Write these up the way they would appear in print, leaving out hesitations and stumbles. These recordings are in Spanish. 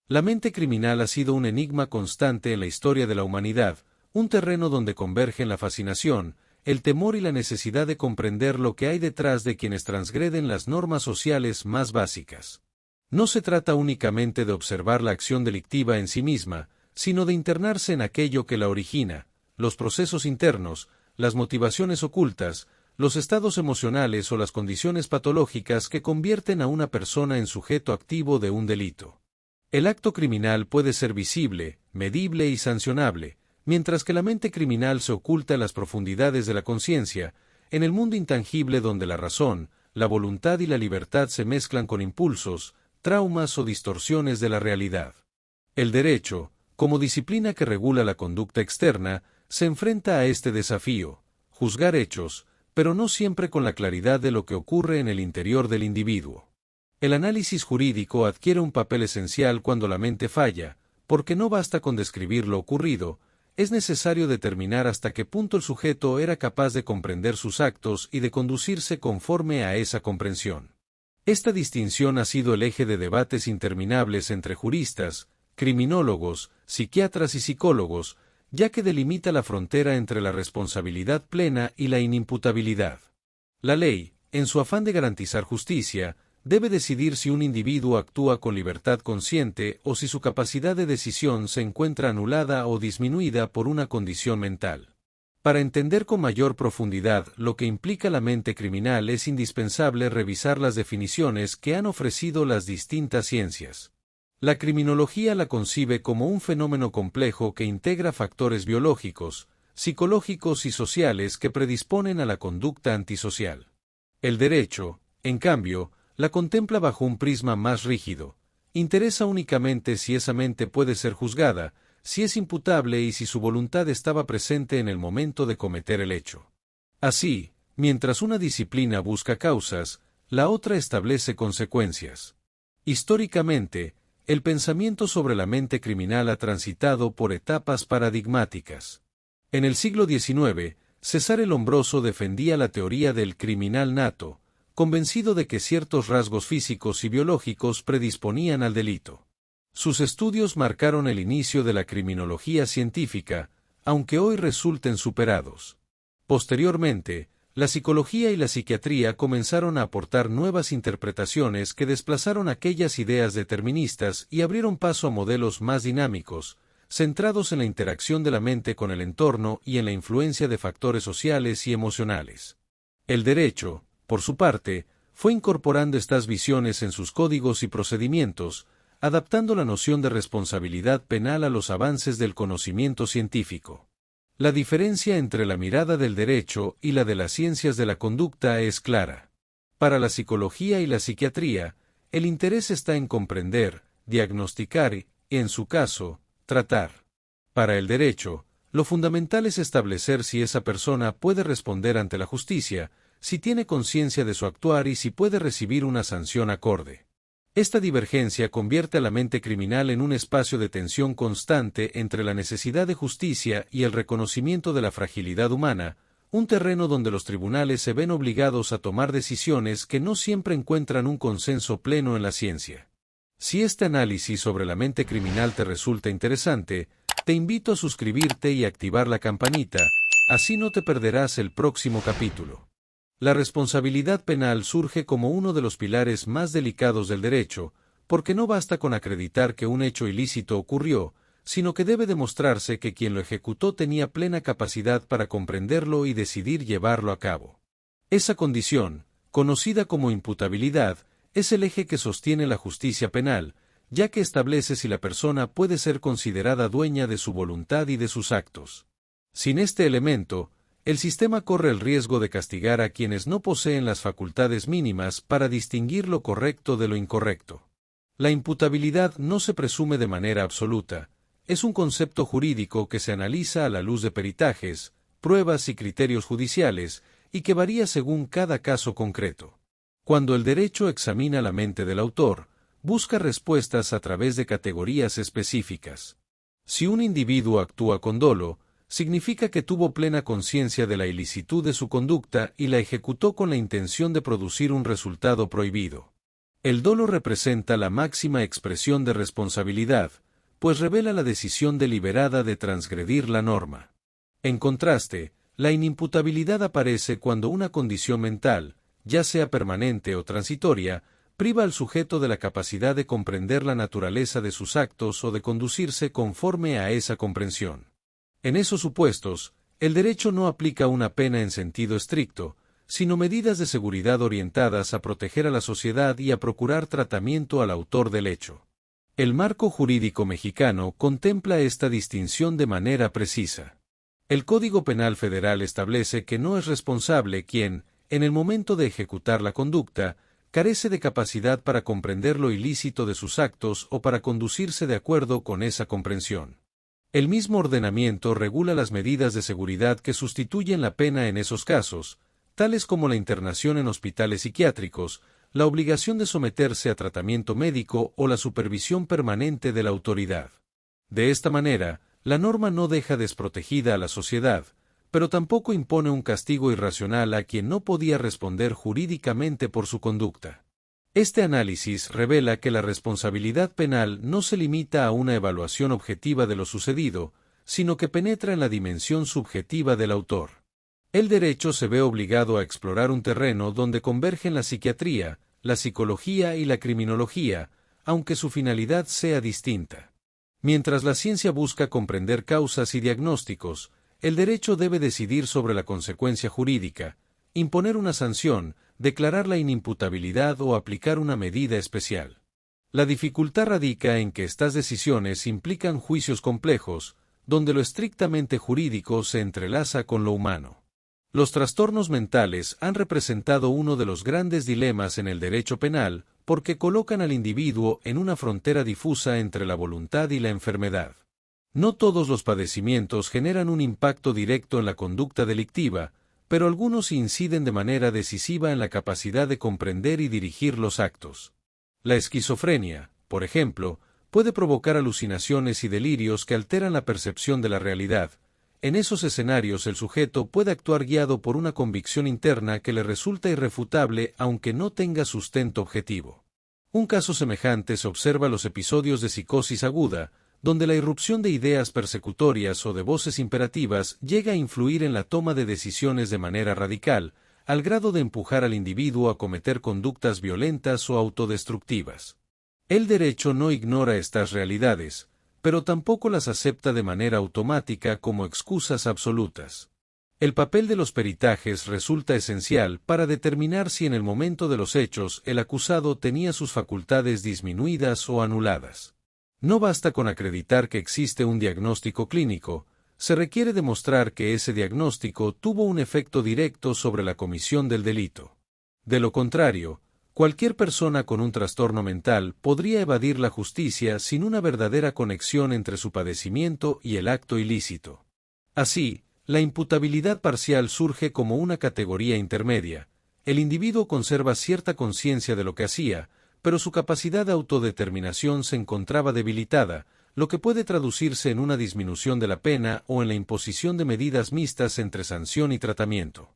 La mente criminal ha sido un enigma constante en la historia de la humanidad, un terreno donde convergen la fascinación, el temor y la necesidad de comprender lo que hay detrás de quienes transgreden las normas sociales más básicas. No se trata únicamente de observar la acción delictiva en sí misma, sino de internarse en aquello que la origina, los procesos internos, las motivaciones ocultas, los estados emocionales o las condiciones patológicas que convierten a una persona en sujeto activo de un delito. El acto criminal puede ser visible, medible y sancionable, mientras que la mente criminal se oculta en las profundidades de la conciencia, en el mundo intangible donde la razón, la voluntad y la libertad se mezclan con impulsos, traumas o distorsiones de la realidad. El derecho, como disciplina que regula la conducta externa, se enfrenta a este desafío, juzgar hechos, pero no siempre con la claridad de lo que ocurre en el interior del individuo. El análisis jurídico adquiere un papel esencial cuando la mente falla, porque no basta con describir lo ocurrido, es necesario determinar hasta qué punto el sujeto era capaz de comprender sus actos y de conducirse conforme a esa comprensión. Esta distinción ha sido el eje de debates interminables entre juristas, criminólogos, psiquiatras y psicólogos, ya que delimita la frontera entre la responsabilidad plena y la inimputabilidad. La ley, en su afán de garantizar justicia, debe decidir si un individuo actúa con libertad consciente o si su capacidad de decisión se encuentra anulada o disminuida por una condición mental. Para entender con mayor profundidad lo que implica la mente criminal es indispensable revisar las definiciones que han ofrecido las distintas ciencias. La criminología la concibe como un fenómeno complejo que integra factores biológicos, psicológicos y sociales que predisponen a la conducta antisocial. El derecho, en cambio, la contempla bajo un prisma más rígido. Interesa únicamente si esa mente puede ser juzgada, si es imputable y si su voluntad estaba presente en el momento de cometer el hecho. Así, mientras una disciplina busca causas, la otra establece consecuencias. Históricamente, el pensamiento sobre la mente criminal ha transitado por etapas paradigmáticas. En el siglo XIX, Cesare Lombroso defendía la teoría del criminal nato, convencido de que ciertos rasgos físicos y biológicos predisponían al delito. Sus estudios marcaron el inicio de la criminología científica, aunque hoy resulten superados. Posteriormente, la psicología y la psiquiatría comenzaron a aportar nuevas interpretaciones que desplazaron aquellas ideas deterministas y abrieron paso a modelos más dinámicos, centrados en la interacción de la mente con el entorno y en la influencia de factores sociales y emocionales. El derecho, por su parte, fue incorporando estas visiones en sus códigos y procedimientos, adaptando la noción de responsabilidad penal a los avances del conocimiento científico. La diferencia entre la mirada del derecho y la de las ciencias de la conducta es clara. Para la psicología y la psiquiatría, el interés está en comprender, diagnosticar y, en su caso, tratar. Para el derecho, lo fundamental es establecer si esa persona puede responder ante la justicia, si tiene conciencia de su actuar y si puede recibir una sanción acorde. Esta divergencia convierte a la mente criminal en un espacio de tensión constante entre la necesidad de justicia y el reconocimiento de la fragilidad humana, un terreno donde los tribunales se ven obligados a tomar decisiones que no siempre encuentran un consenso pleno en la ciencia. Si este análisis sobre la mente criminal te resulta interesante, te invito a suscribirte y activar la campanita, así no te perderás el próximo capítulo. La responsabilidad penal surge como uno de los pilares más delicados del derecho, porque no basta con acreditar que un hecho ilícito ocurrió, sino que debe demostrarse que quien lo ejecutó tenía plena capacidad para comprenderlo y decidir llevarlo a cabo. Esa condición, conocida como imputabilidad, es el eje que sostiene la justicia penal, ya que establece si la persona puede ser considerada dueña de su voluntad y de sus actos. Sin este elemento, el sistema corre el riesgo de castigar a quienes no poseen las facultades mínimas para distinguir lo correcto de lo incorrecto. La imputabilidad no se presume de manera absoluta, es un concepto jurídico que se analiza a la luz de peritajes, pruebas y criterios judiciales, y que varía según cada caso concreto. Cuando el derecho examina la mente del autor, busca respuestas a través de categorías específicas. Si un individuo actúa con dolo, significa que tuvo plena conciencia de la ilicitud de su conducta y la ejecutó con la intención de producir un resultado prohibido. El dolo representa la máxima expresión de responsabilidad, pues revela la decisión deliberada de transgredir la norma. En contraste, la inimputabilidad aparece cuando una condición mental, ya sea permanente o transitoria, priva al sujeto de la capacidad de comprender la naturaleza de sus actos o de conducirse conforme a esa comprensión. En esos supuestos, el derecho no aplica una pena en sentido estricto, sino medidas de seguridad orientadas a proteger a la sociedad y a procurar tratamiento al autor del hecho. El marco jurídico mexicano contempla esta distinción de manera precisa. El Código Penal Federal establece que no es responsable quien, en el momento de ejecutar la conducta, carece de capacidad para comprender lo ilícito de sus actos o para conducirse de acuerdo con esa comprensión. El mismo ordenamiento regula las medidas de seguridad que sustituyen la pena en esos casos, tales como la internación en hospitales psiquiátricos, la obligación de someterse a tratamiento médico o la supervisión permanente de la autoridad. De esta manera, la norma no deja desprotegida a la sociedad, pero tampoco impone un castigo irracional a quien no podía responder jurídicamente por su conducta. Este análisis revela que la responsabilidad penal no se limita a una evaluación objetiva de lo sucedido, sino que penetra en la dimensión subjetiva del autor. El derecho se ve obligado a explorar un terreno donde convergen la psiquiatría, la psicología y la criminología, aunque su finalidad sea distinta. Mientras la ciencia busca comprender causas y diagnósticos, el derecho debe decidir sobre la consecuencia jurídica, imponer una sanción, declarar la inimputabilidad o aplicar una medida especial. La dificultad radica en que estas decisiones implican juicios complejos, donde lo estrictamente jurídico se entrelaza con lo humano. Los trastornos mentales han representado uno de los grandes dilemas en el derecho penal, porque colocan al individuo en una frontera difusa entre la voluntad y la enfermedad. No todos los padecimientos generan un impacto directo en la conducta delictiva, pero algunos inciden de manera decisiva en la capacidad de comprender y dirigir los actos. La esquizofrenia, por ejemplo, puede provocar alucinaciones y delirios que alteran la percepción de la realidad. En esos escenarios el sujeto puede actuar guiado por una convicción interna que le resulta irrefutable aunque no tenga sustento objetivo. Un caso semejante se observa en los episodios de psicosis aguda, donde la irrupción de ideas persecutorias o de voces imperativas llega a influir en la toma de decisiones de manera radical, al grado de empujar al individuo a cometer conductas violentas o autodestructivas. El derecho no ignora estas realidades, pero tampoco las acepta de manera automática como excusas absolutas. El papel de los peritajes resulta esencial para determinar si en el momento de los hechos el acusado tenía sus facultades disminuidas o anuladas. No basta con acreditar que existe un diagnóstico clínico, se requiere demostrar que ese diagnóstico tuvo un efecto directo sobre la comisión del delito. De lo contrario, cualquier persona con un trastorno mental podría evadir la justicia sin una verdadera conexión entre su padecimiento y el acto ilícito. Así, la imputabilidad parcial surge como una categoría intermedia. El individuo conserva cierta conciencia de lo que hacía, pero su capacidad de autodeterminación se encontraba debilitada, lo que puede traducirse en una disminución de la pena o en la imposición de medidas mixtas entre sanción y tratamiento.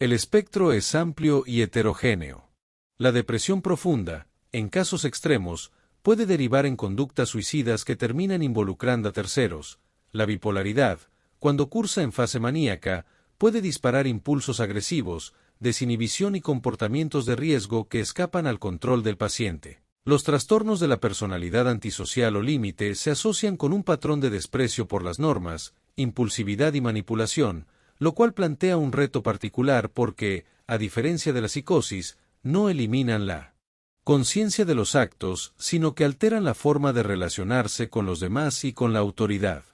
El espectro es amplio y heterogéneo. La depresión profunda, en casos extremos, puede derivar en conductas suicidas que terminan involucrando a terceros. La bipolaridad, cuando cursa en fase maníaca, puede disparar impulsos agresivos, desinhibición y comportamientos de riesgo que escapan al control del paciente. Los trastornos de la personalidad antisocial o límite se asocian con un patrón de desprecio por las normas, impulsividad y manipulación, lo cual plantea un reto particular porque, a diferencia de la psicosis, no eliminan la conciencia de los actos, sino que alteran la forma de relacionarse con los demás y con la autoridad.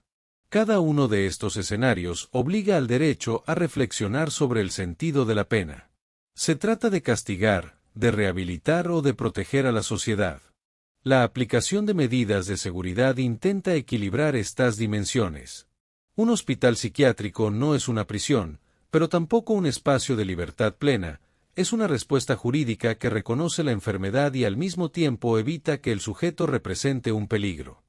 Cada uno de estos escenarios obliga al derecho a reflexionar sobre el sentido de la pena. Se trata de castigar, de rehabilitar o de proteger a la sociedad. La aplicación de medidas de seguridad intenta equilibrar estas dimensiones. Un hospital psiquiátrico no es una prisión, pero tampoco un espacio de libertad plena. Es una respuesta jurídica que reconoce la enfermedad y al mismo tiempo evita que el sujeto represente un peligro.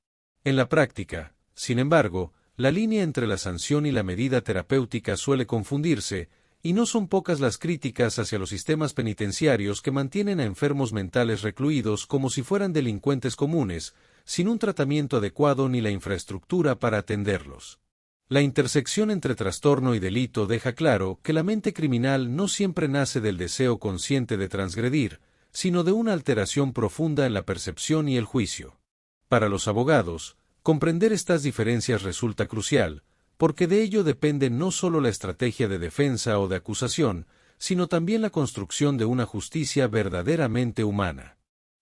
En la práctica, sin embargo, la línea entre la sanción y la medida terapéutica suele confundirse, y no son pocas las críticas hacia los sistemas penitenciarios que mantienen a enfermos mentales recluidos como si fueran delincuentes comunes, sin un tratamiento adecuado ni la infraestructura para atenderlos. La intersección entre trastorno y delito deja claro que la mente criminal no siempre nace del deseo consciente de transgredir, sino de una alteración profunda en la percepción y el juicio. Para los abogados, comprender estas diferencias resulta crucial, porque de ello depende no solo la estrategia de defensa o de acusación, sino también la construcción de una justicia verdaderamente humana.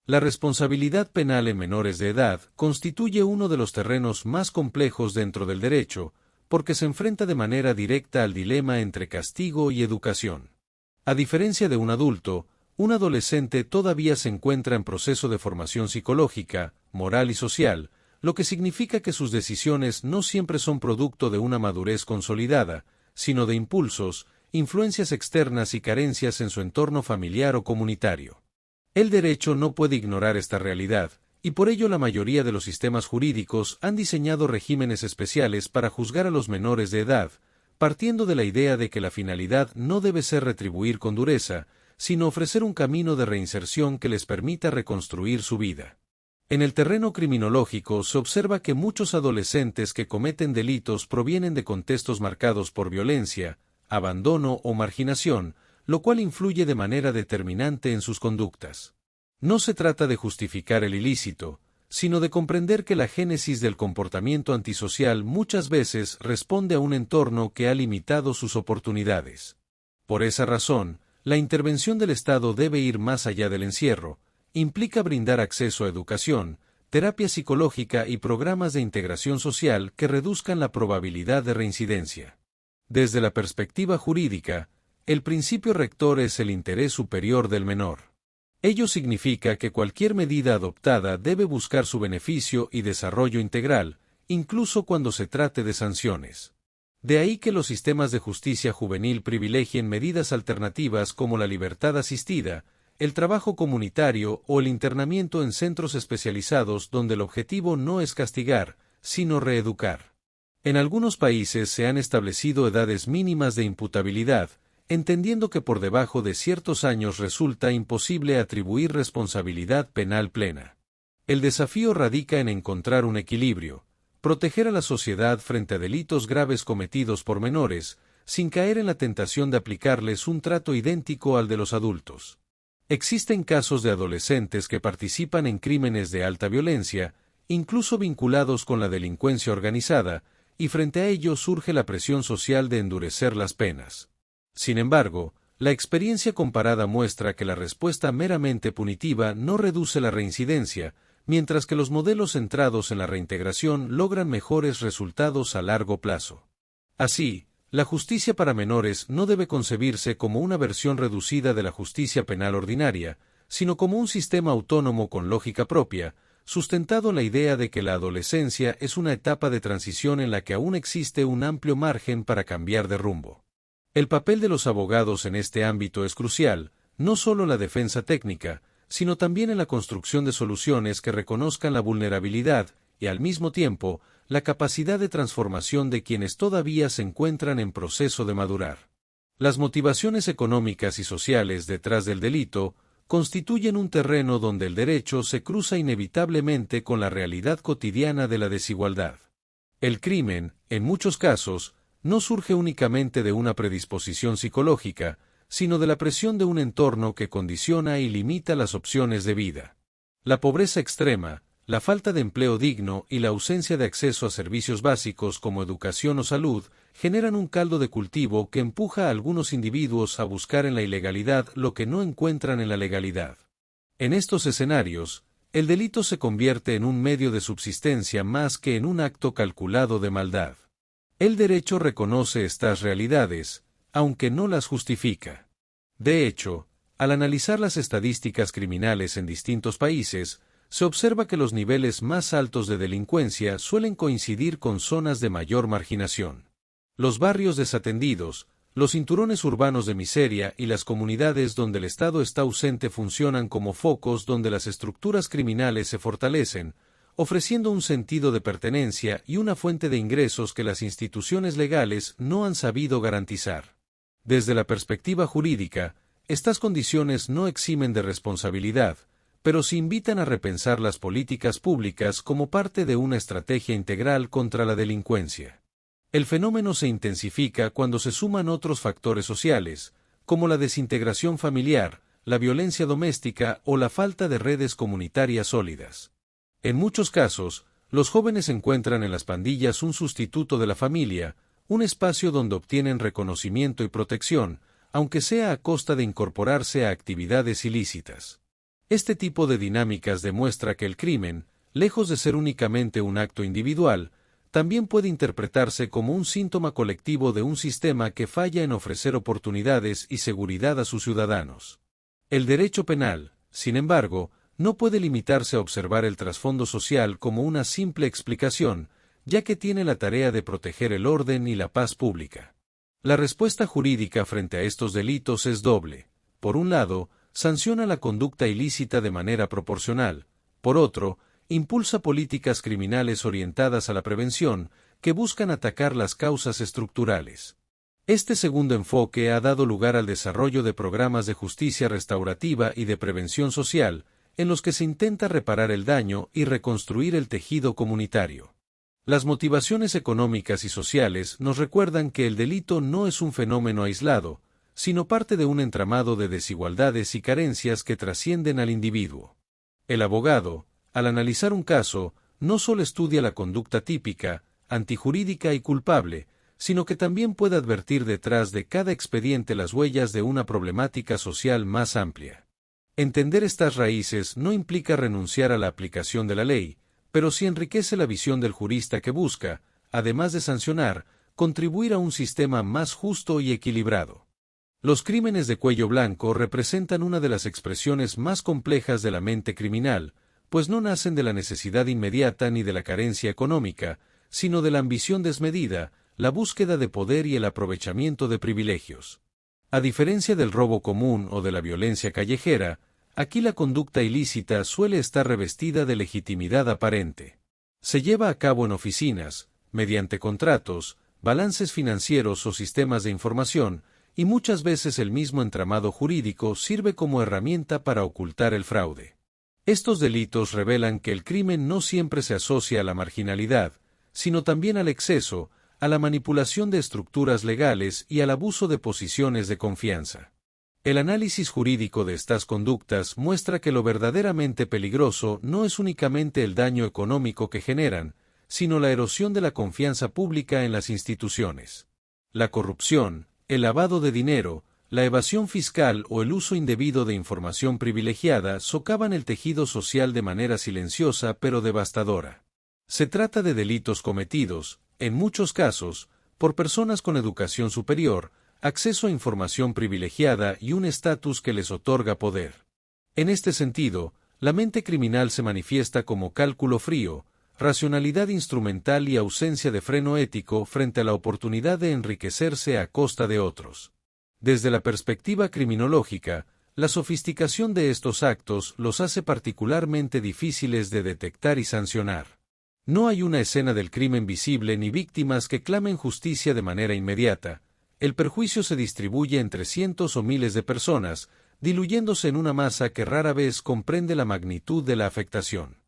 La responsabilidad penal en menores de edad constituye uno de los terrenos más complejos dentro del derecho, porque se enfrenta de manera directa al dilema entre castigo y educación. A diferencia de un adulto, un adolescente todavía se encuentra en proceso de formación psicológica, moral y social, lo que significa que sus decisiones no siempre son producto de una madurez consolidada, sino de impulsos, influencias externas y carencias en su entorno familiar o comunitario. El derecho no puede ignorar esta realidad, y por ello la mayoría de los sistemas jurídicos han diseñado regímenes especiales para juzgar a los menores de edad, partiendo de la idea de que la finalidad no debe ser retribuir con dureza, sino ofrecer un camino de reinserción que les permita reconstruir su vida. En el terreno criminológico se observa que muchos adolescentes que cometen delitos provienen de contextos marcados por violencia, abandono o marginación, lo cual influye de manera determinante en sus conductas. No se trata de justificar el ilícito, sino de comprender que la génesis del comportamiento antisocial muchas veces responde a un entorno que ha limitado sus oportunidades. Por esa razón, la intervención del Estado debe ir más allá del encierro, implica brindar acceso a educación, terapia psicológica y programas de integración social que reduzcan la probabilidad de reincidencia. Desde la perspectiva jurídica, el principio rector es el interés superior del menor. Ello significa que cualquier medida adoptada debe buscar su beneficio y desarrollo integral, incluso cuando se trate de sanciones. De ahí que los sistemas de justicia juvenil privilegien medidas alternativas como la libertad asistida, el trabajo comunitario o el internamiento en centros especializados donde el objetivo no es castigar, sino reeducar. En algunos países se han establecido edades mínimas de imputabilidad, entendiendo que por debajo de ciertos años resulta imposible atribuir responsabilidad penal plena. El desafío radica en encontrar un equilibrio, proteger a la sociedad frente a delitos graves cometidos por menores, sin caer en la tentación de aplicarles un trato idéntico al de los adultos. Existen casos de adolescentes que participan en crímenes de alta violencia, incluso vinculados con la delincuencia organizada, y frente a ello surge la presión social de endurecer las penas. Sin embargo, la experiencia comparada muestra que la respuesta meramente punitiva no reduce la reincidencia, mientras que los modelos centrados en la reintegración logran mejores resultados a largo plazo. Así, la justicia para menores no debe concebirse como una versión reducida de la justicia penal ordinaria, sino como un sistema autónomo con lógica propia, sustentado en la idea de que la adolescencia es una etapa de transición en la que aún existe un amplio margen para cambiar de rumbo. El papel de los abogados en este ámbito es crucial, no solo en la defensa técnica, sino también en la construcción de soluciones que reconozcan la vulnerabilidad y, al mismo tiempo, la capacidad de transformación de quienes todavía se encuentran en proceso de madurar. Las motivaciones económicas y sociales detrás del delito constituyen un terreno donde el derecho se cruza inevitablemente con la realidad cotidiana de la desigualdad. El crimen, en muchos casos, no surge únicamente de una predisposición psicológica, sino de la presión de un entorno que condiciona y limita las opciones de vida. La pobreza extrema, la falta de empleo digno y la ausencia de acceso a servicios básicos como educación o salud generan un caldo de cultivo que empuja a algunos individuos a buscar en la ilegalidad lo que no encuentran en la legalidad. En estos escenarios, el delito se convierte en un medio de subsistencia más que en un acto calculado de maldad. El derecho reconoce estas realidades, aunque no las justifica. De hecho, al analizar las estadísticas criminales en distintos países, se observa que los niveles más altos de delincuencia suelen coincidir con zonas de mayor marginación. Los barrios desatendidos, los cinturones urbanos de miseria y las comunidades donde el Estado está ausente funcionan como focos donde las estructuras criminales se fortalecen, ofreciendo un sentido de pertenencia y una fuente de ingresos que las instituciones legales no han sabido garantizar. Desde la perspectiva jurídica, estas condiciones no eximen de responsabilidad, pero sí invitan a repensar las políticas públicas como parte de una estrategia integral contra la delincuencia. El fenómeno se intensifica cuando se suman otros factores sociales, como la desintegración familiar, la violencia doméstica o la falta de redes comunitarias sólidas. En muchos casos, los jóvenes encuentran en las pandillas un sustituto de la familia, un espacio donde obtienen reconocimiento y protección, aunque sea a costa de incorporarse a actividades ilícitas. Este tipo de dinámicas demuestra que el crimen, lejos de ser únicamente un acto individual, también puede interpretarse como un síntoma colectivo de un sistema que falla en ofrecer oportunidades y seguridad a sus ciudadanos. El derecho penal, sin embargo, no puede limitarse a observar el trasfondo social como una simple explicación, ya que tiene la tarea de proteger el orden y la paz pública. La respuesta jurídica frente a estos delitos es doble. Por un lado, sanciona la conducta ilícita de manera proporcional. Por otro, impulsa políticas criminales orientadas a la prevención, que buscan atacar las causas estructurales. Este segundo enfoque ha dado lugar al desarrollo de programas de justicia restaurativa y de prevención social, en los que se intenta reparar el daño y reconstruir el tejido comunitario. Las motivaciones económicas y sociales nos recuerdan que el delito no es un fenómeno aislado, sino parte de un entramado de desigualdades y carencias que trascienden al individuo. El abogado, al analizar un caso, no solo estudia la conducta típica, antijurídica y culpable, sino que también puede advertir detrás de cada expediente las huellas de una problemática social más amplia. Entender estas raíces no implica renunciar a la aplicación de la ley, pero sí enriquece la visión del jurista que busca, además de sancionar, contribuir a un sistema más justo y equilibrado. Los crímenes de cuello blanco representan una de las expresiones más complejas de la mente criminal, pues no nacen de la necesidad inmediata ni de la carencia económica, sino de la ambición desmedida, la búsqueda de poder y el aprovechamiento de privilegios. A diferencia del robo común o de la violencia callejera, aquí la conducta ilícita suele estar revestida de legitimidad aparente. Se lleva a cabo en oficinas, mediante contratos, balances financieros o sistemas de información, y muchas veces el mismo entramado jurídico sirve como herramienta para ocultar el fraude. Estos delitos revelan que el crimen no siempre se asocia a la marginalidad, sino también al exceso, a la manipulación de estructuras legales y al abuso de posiciones de confianza. El análisis jurídico de estas conductas muestra que lo verdaderamente peligroso no es únicamente el daño económico que generan, sino la erosión de la confianza pública en las instituciones. La corrupción, el lavado de dinero, la evasión fiscal o el uso indebido de información privilegiada socavan el tejido social de manera silenciosa pero devastadora. Se trata de delitos cometidos, en muchos casos, por personas con educación superior, acceso a información privilegiada y un estatus que les otorga poder. En este sentido, la mente criminal se manifiesta como cálculo frío, racionalidad instrumental y ausencia de freno ético frente a la oportunidad de enriquecerse a costa de otros. Desde la perspectiva criminológica, la sofisticación de estos actos los hace particularmente difíciles de detectar y sancionar. No hay una escena del crimen visible ni víctimas que clamen justicia de manera inmediata. El perjuicio se distribuye entre cientos o miles de personas, diluyéndose en una masa que rara vez comprende la magnitud de la afectación.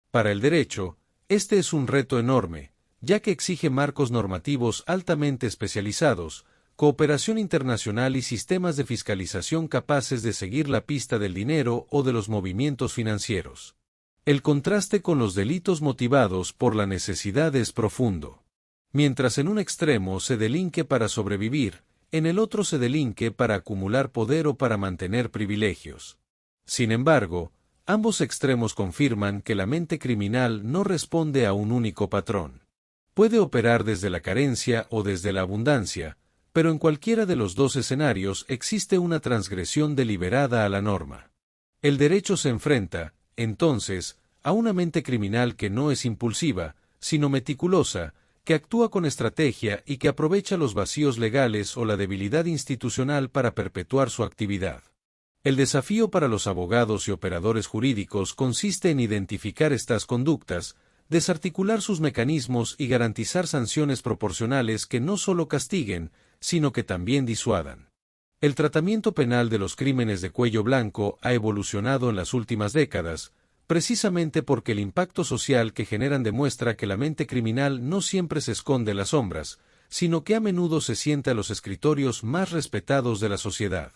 Para el derecho, este es un reto enorme, ya que exige marcos normativos altamente especializados, cooperación internacional y sistemas de fiscalización capaces de seguir la pista del dinero o de los movimientos financieros. El contraste con los delitos motivados por la necesidad es profundo. Mientras en un extremo se delinque para sobrevivir, en el otro se delinque para acumular poder o para mantener privilegios. Sin embargo, ambos extremos confirman que la mente criminal no responde a un único patrón. Puede operar desde la carencia o desde la abundancia, pero en cualquiera de los dos escenarios existe una transgresión deliberada a la norma. El derecho se enfrenta, entonces, a una mente criminal que no es impulsiva, sino meticulosa, que actúa con estrategia y que aprovecha los vacíos legales o la debilidad institucional para perpetuar su actividad. El desafío para los abogados y operadores jurídicos consiste en identificar estas conductas, desarticular sus mecanismos y garantizar sanciones proporcionales que no solo castiguen, sino que también disuadan. El tratamiento penal de los crímenes de cuello blanco ha evolucionado en las últimas décadas, precisamente porque el impacto social que generan demuestra que la mente criminal no siempre se esconde en las sombras, sino que a menudo se sienta a los escritorios más respetados de la sociedad.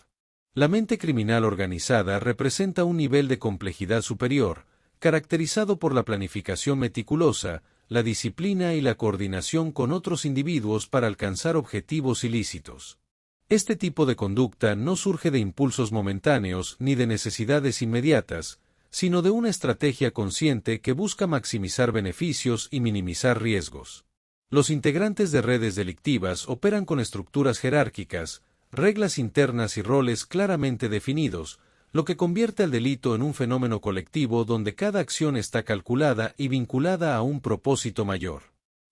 La mente criminal organizada representa un nivel de complejidad superior, caracterizado por la planificación meticulosa, la disciplina y la coordinación con otros individuos para alcanzar objetivos ilícitos. Este tipo de conducta no surge de impulsos momentáneos ni de necesidades inmediatas, sino de una estrategia consciente que busca maximizar beneficios y minimizar riesgos. Los integrantes de redes delictivas operan con estructuras jerárquicas, reglas internas y roles claramente definidos, lo que convierte al delito en un fenómeno colectivo donde cada acción está calculada y vinculada a un propósito mayor.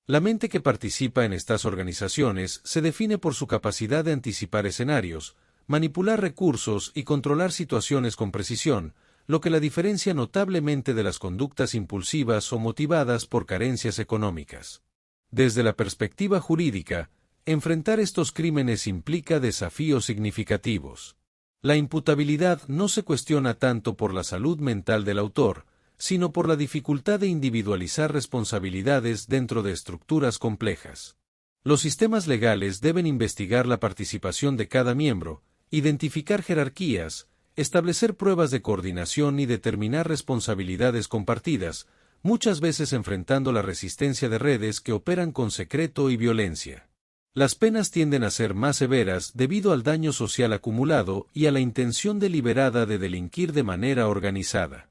La mente que participa en estas organizaciones se define por su capacidad de anticipar escenarios, manipular recursos y controlar situaciones con precisión, lo que la diferencia notablemente de las conductas impulsivas o motivadas por carencias económicas. Desde la perspectiva jurídica, enfrentar estos crímenes implica desafíos significativos. La imputabilidad no se cuestiona tanto por la salud mental del autor, sino por la dificultad de individualizar responsabilidades dentro de estructuras complejas. Los sistemas legales deben investigar la participación de cada miembro, identificar jerarquías, establecer pruebas de coordinación y determinar responsabilidades compartidas, muchas veces enfrentando la resistencia de redes que operan con secreto y violencia. Las penas tienden a ser más severas debido al daño social acumulado y a la intención deliberada de delinquir de manera organizada.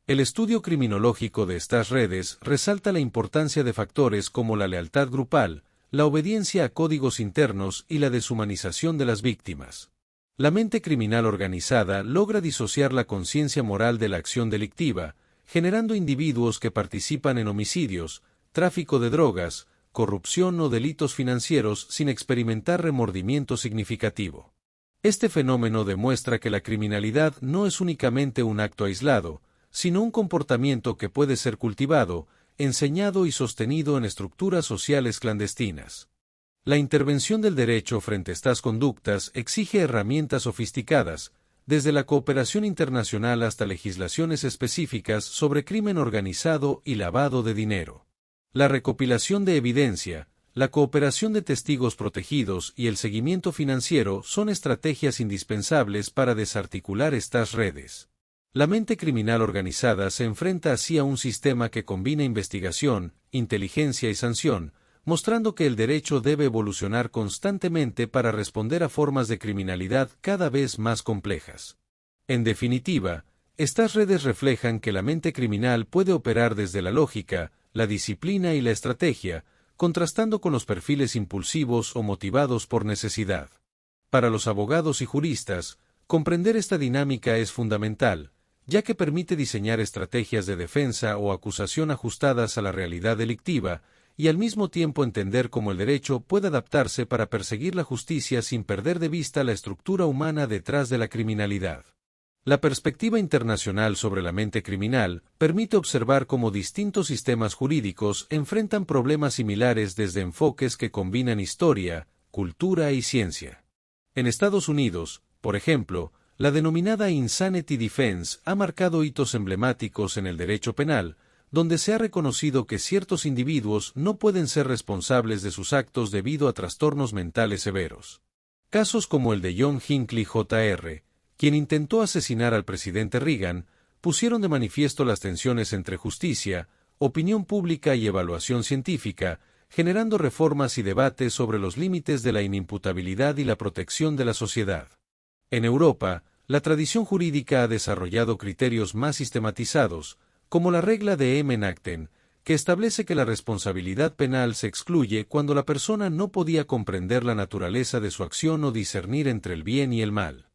El estudio criminológico de estas redes resalta la importancia de factores como la lealtad grupal, la obediencia a códigos internos y la deshumanización de las víctimas. La mente criminal organizada logra disociar la conciencia moral de la acción delictiva, generando individuos que participan en homicidios, tráfico de drogas, corrupción o delitos financieros sin experimentar remordimiento significativo. Este fenómeno demuestra que la criminalidad no es únicamente un acto aislado, sino un comportamiento que puede ser cultivado, enseñado y sostenido en estructuras sociales clandestinas. La intervención del derecho frente a estas conductas exige herramientas sofisticadas, desde la cooperación internacional hasta legislaciones específicas sobre crimen organizado y lavado de dinero. La recopilación de evidencia, la cooperación de testigos protegidos y el seguimiento financiero son estrategias indispensables para desarticular estas redes. La mente criminal organizada se enfrenta así a un sistema que combina investigación, inteligencia y sanción, mostrando que el derecho debe evolucionar constantemente para responder a formas de criminalidad cada vez más complejas. En definitiva, estas redes reflejan que la mente criminal puede operar desde la lógica, la disciplina y la estrategia, contrastando con los perfiles impulsivos o motivados por necesidad. Para los abogados y juristas, comprender esta dinámica es fundamental, ya que permite diseñar estrategias de defensa o acusación ajustadas a la realidad delictiva, y al mismo tiempo entender cómo el derecho puede adaptarse para perseguir la justicia sin perder de vista la estructura humana detrás de la criminalidad. La perspectiva internacional sobre la mente criminal permite observar cómo distintos sistemas jurídicos enfrentan problemas similares desde enfoques que combinan historia, cultura y ciencia. En Estados Unidos, por ejemplo, la denominada Insanity Defense ha marcado hitos emblemáticos en el derecho penal, donde se ha reconocido que ciertos individuos no pueden ser responsables de sus actos debido a trastornos mentales severos. Casos como el de John Hinckley Jr., quien intentó asesinar al presidente Reagan, pusieron de manifiesto las tensiones entre justicia, opinión pública y evaluación científica, generando reformas y debates sobre los límites de la inimputabilidad y la protección de la sociedad. En Europa, la tradición jurídica ha desarrollado criterios más sistematizados, como la regla de Emmen-Acten, que establece que la responsabilidad penal se excluye cuando la persona no podía comprender la naturaleza de su acción o discernir entre el bien y el mal.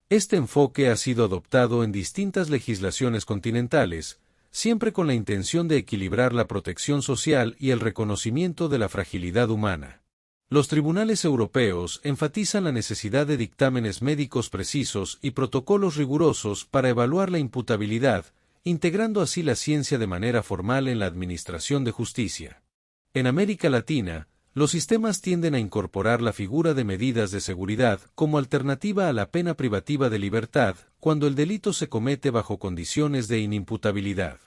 Este enfoque ha sido adoptado en distintas legislaciones continentales, siempre con la intención de equilibrar la protección social y el reconocimiento de la fragilidad humana. Los tribunales europeos enfatizan la necesidad de dictámenes médicos precisos y protocolos rigurosos para evaluar la imputabilidad, integrando así la ciencia de manera formal en la administración de justicia. En América Latina, Los sistemas tienden a incorporar la figura de medidas de seguridad como alternativa a la pena privativa de libertad cuando el delito se comete bajo condiciones de inimputabilidad.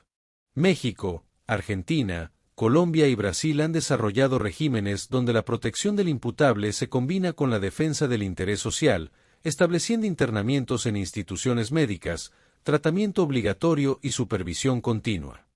México, Argentina, Colombia y Brasil han desarrollado regímenes donde la protección del imputable se combina con la defensa del interés social, estableciendo internamientos en instituciones médicas, tratamiento obligatorio y supervisión continua.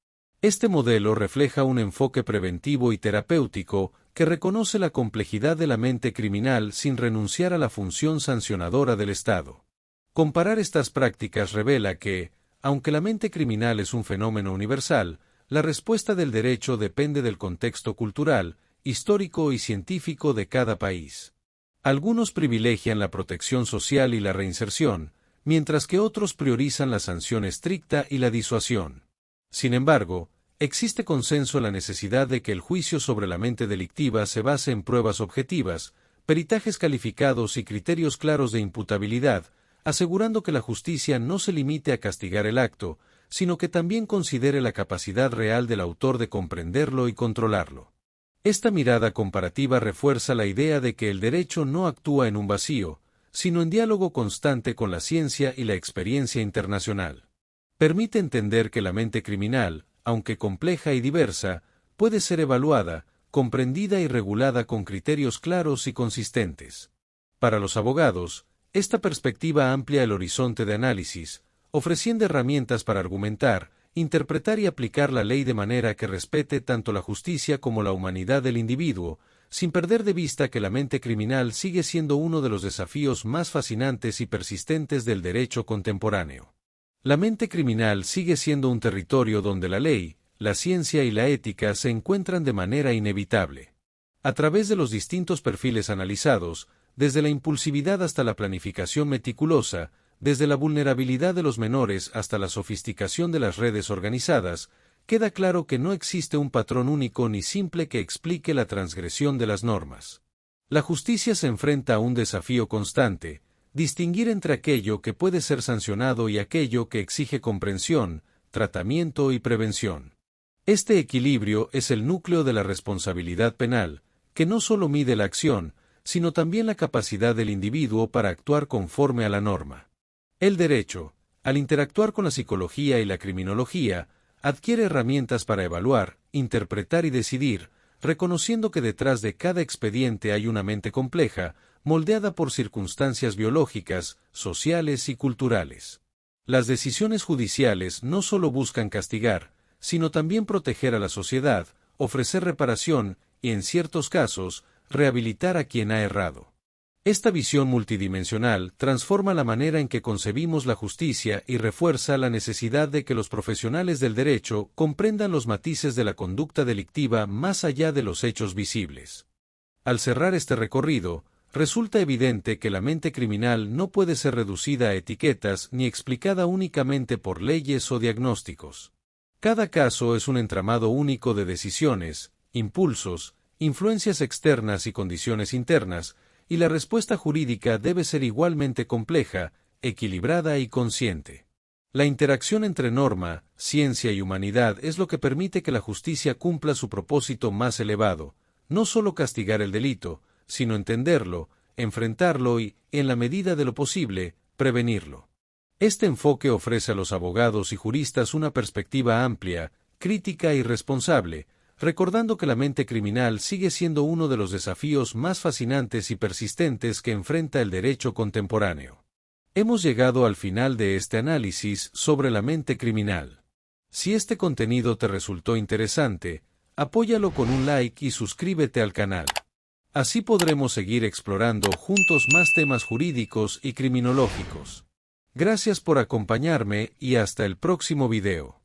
Este modelo refleja un enfoque preventivo y terapéutico que reconoce la complejidad de la mente criminal sin renunciar a la función sancionadora del Estado. Comparar estas prácticas revela que, aunque la mente criminal es un fenómeno universal, la respuesta del derecho depende del contexto cultural, histórico y científico de cada país. Algunos privilegian la protección social y la reinserción, mientras que otros priorizan la sanción estricta y la disuasión. Sin embargo, existe consenso en la necesidad de que el juicio sobre la mente delictiva se base en pruebas objetivas, peritajes calificados y criterios claros de imputabilidad, asegurando que la justicia no se limite a castigar el acto, sino que también considere la capacidad real del autor de comprenderlo y controlarlo. Esta mirada comparativa refuerza la idea de que el derecho no actúa en un vacío, sino en diálogo constante con la ciencia y la experiencia internacional. Permite entender que la mente criminal, aunque compleja y diversa, puede ser evaluada, comprendida y regulada con criterios claros y consistentes. Para los abogados, esta perspectiva amplia el horizonte de análisis, ofreciendo herramientas para argumentar, interpretar y aplicar la ley de manera que respete tanto la justicia como la humanidad del individuo, sin perder de vista que la mente criminal sigue siendo uno de los desafíos más fascinantes y persistentes del derecho contemporáneo. La mente criminal sigue siendo un territorio donde la ley, la ciencia y la ética se encuentran de manera inevitable. A través de los distintos perfiles analizados, desde la impulsividad hasta la planificación meticulosa, desde la vulnerabilidad de los menores hasta la sofisticación de las redes organizadas, queda claro que no existe un patrón único ni simple que explique la transgresión de las normas. La justicia se enfrenta a un desafío constante: distinguir entre aquello que puede ser sancionado y aquello que exige comprensión, tratamiento y prevención. Este equilibrio es el núcleo de la responsabilidad penal, que no solo mide la acción, sino también la capacidad del individuo para actuar conforme a la norma. El derecho, al interactuar con la psicología y la criminología, adquiere herramientas para evaluar, interpretar y decidir, reconociendo que detrás de cada expediente hay una mente compleja, moldeada por circunstancias biológicas, sociales y culturales. Las decisiones judiciales no solo buscan castigar, sino también proteger a la sociedad, ofrecer reparación y, en ciertos casos, rehabilitar a quien ha errado. Esta visión multidimensional transforma la manera en que concebimos la justicia y refuerza la necesidad de que los profesionales del derecho comprendan los matices de la conducta delictiva más allá de los hechos visibles. Al cerrar este recorrido, resulta evidente que la mente criminal no puede ser reducida a etiquetas ni explicada únicamente por leyes o diagnósticos. Cada caso es un entramado único de decisiones, impulsos, influencias externas y condiciones internas, y la respuesta jurídica debe ser igualmente compleja, equilibrada y consciente. La interacción entre norma, ciencia y humanidad es lo que permite que la justicia cumpla su propósito más elevado: no solo castigar el delito, sino entenderlo, enfrentarlo y, en la medida de lo posible, prevenirlo. Este enfoque ofrece a los abogados y juristas una perspectiva amplia, crítica y responsable, recordando que la mente criminal sigue siendo uno de los desafíos más fascinantes y persistentes que enfrenta el derecho contemporáneo. Hemos llegado al final de este análisis sobre la mente criminal. Si este contenido te resultó interesante, apóyalo con un like y suscríbete al canal. Así podremos seguir explorando juntos más temas jurídicos y criminológicos. Gracias por acompañarme y hasta el próximo video.